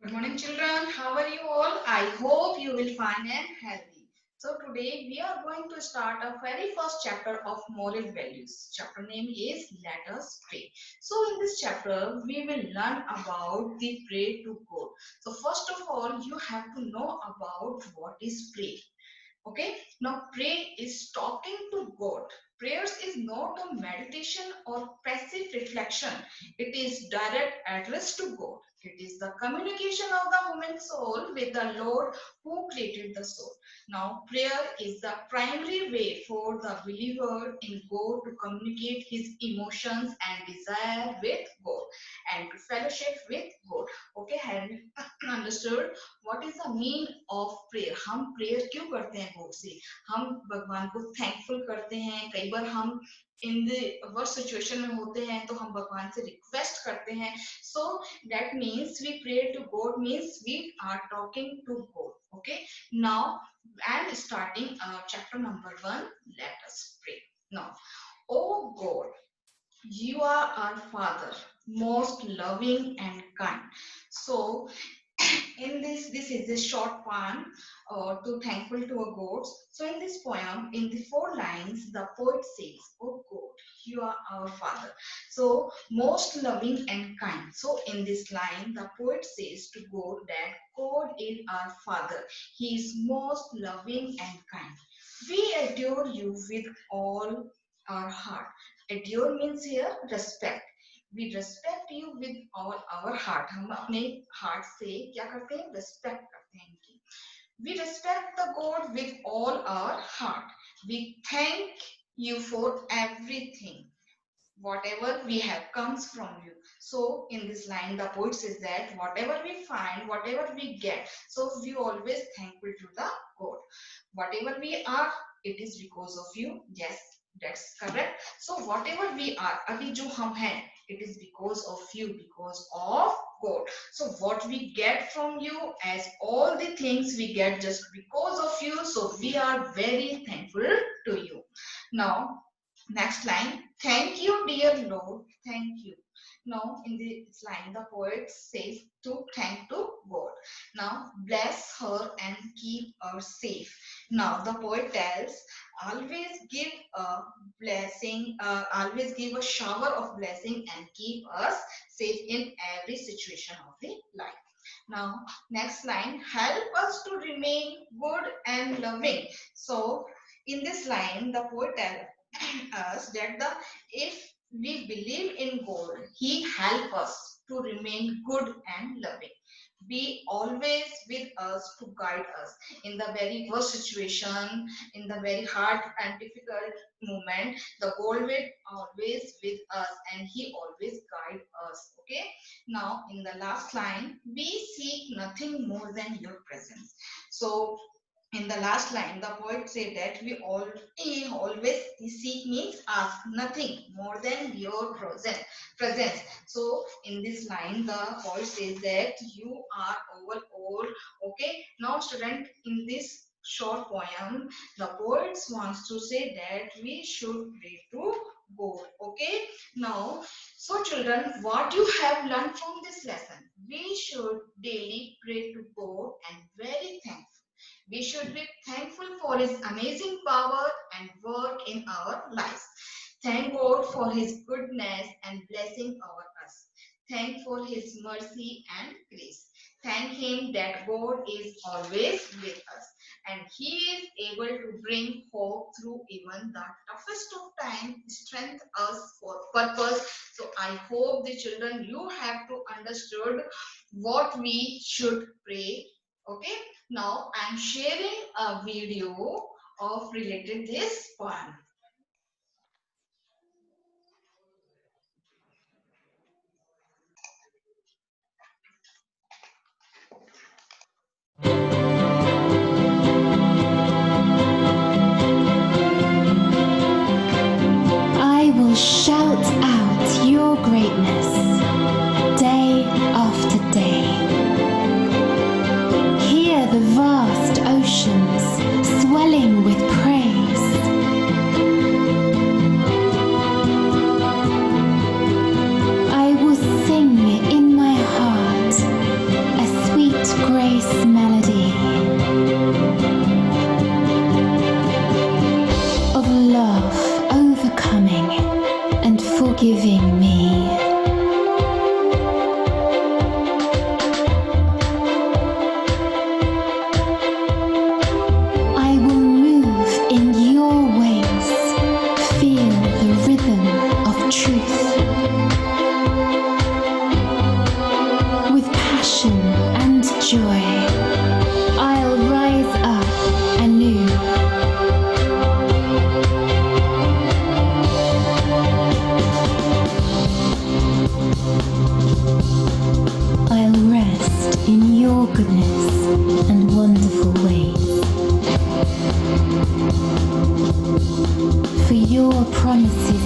Good morning, children. How are you all? I hope you will fine and healthy. So today we are going to start our very first chapter of moral values. Chapter name is Let Us Pray. So in this chapter we will learn about the pray to God. So first of all, you have to know about what is pray. Okay, now pray is talking to God. Prayers is not a meditation or passive reflection. It is direct address to God. It is the communication of the human soul with the Lord who created the soul. Now prayer is the primary way for the believer in God to communicate his emotions and desire with God and to fellowship with God. Okay, have you understood what is the mean of prayer? हम prayer क्यों करते हैं God से? हम भगवान को thankful करते हैं. कई बार हम इन द वर्स्ट सिचुएशन में होते हैं तो हम भगवान से रिक्वेस्ट करते हैं. So that means we pray to God means we are talking to God. Okay, now and starting chapter number 1, let us pray. Now, oh God, you are our Father, most loving and kind. So in this is a short poem to thankful to a god. So in this poem, in the 4 lines, the poet says, oh God, you are our Father, so most loving and kind. So in this line the poet says to God that God is our Father. He is most loving and kind. We adore you with all our heart. Adore means here respect. We respect you with all our heart. हम अपने heart से क्या करते हैं? Respect करते हैं इनकी. We respect the God with all our heart. We thank you for everything. Whatever we have comes from you. So in this line the poet says that whatever we find, whatever we get, so we always thankful to the God. Whatever we are, it is because of you. Yes, that's correct. So whatever we are, अभी जो हम हैं, it is because of you, because of God. So what we get from you, as all the things we get just because of you, so we are very thankful to you. Now next line, thank you, dear Lord, thank you. Now, in this line, the poet says to thank to God. Now, bless her and keep her safe. Now, the poet tells, always give a blessing, always give a shower of blessing and keep us safe in every situation of the life. Now, next line, help us to remain good and loving. So, in this line, the poet tells us that the if we believe in God, He help us to remain good and loving. Be always with us to guide us in the very worst situation, in the very hard and difficult moment. The God will always with us, and He always guide us. Okay. Now, in the last line, we seek nothing more than Your presence. So in the last line, the poet said that we always seek means ask nothing more than your presence. So in this line, the poet says that you are over all. Okay, now student, in this short poem, the poet wants to say that we should pray to God. Okay, now, so children, what you have learned from this lesson? We should daily pray to God and very thankful. We should be thankful for His amazing power and work in our lives. Thank God for His goodness and blessing over us. Thank for His mercy and grace. Thank Him that God is always with us and He is able to bring hope through even the toughest of time, strength us for purpose. So I hope the children you have to understood what we should pray. Okay, now I'm sharing a video of related this poem. I will shout out your greatness day after day. Hear the vast oceans swelling with praise. passion and joy. I'll rise up anew. I'll rest in your goodness and wonderful ways. For your promises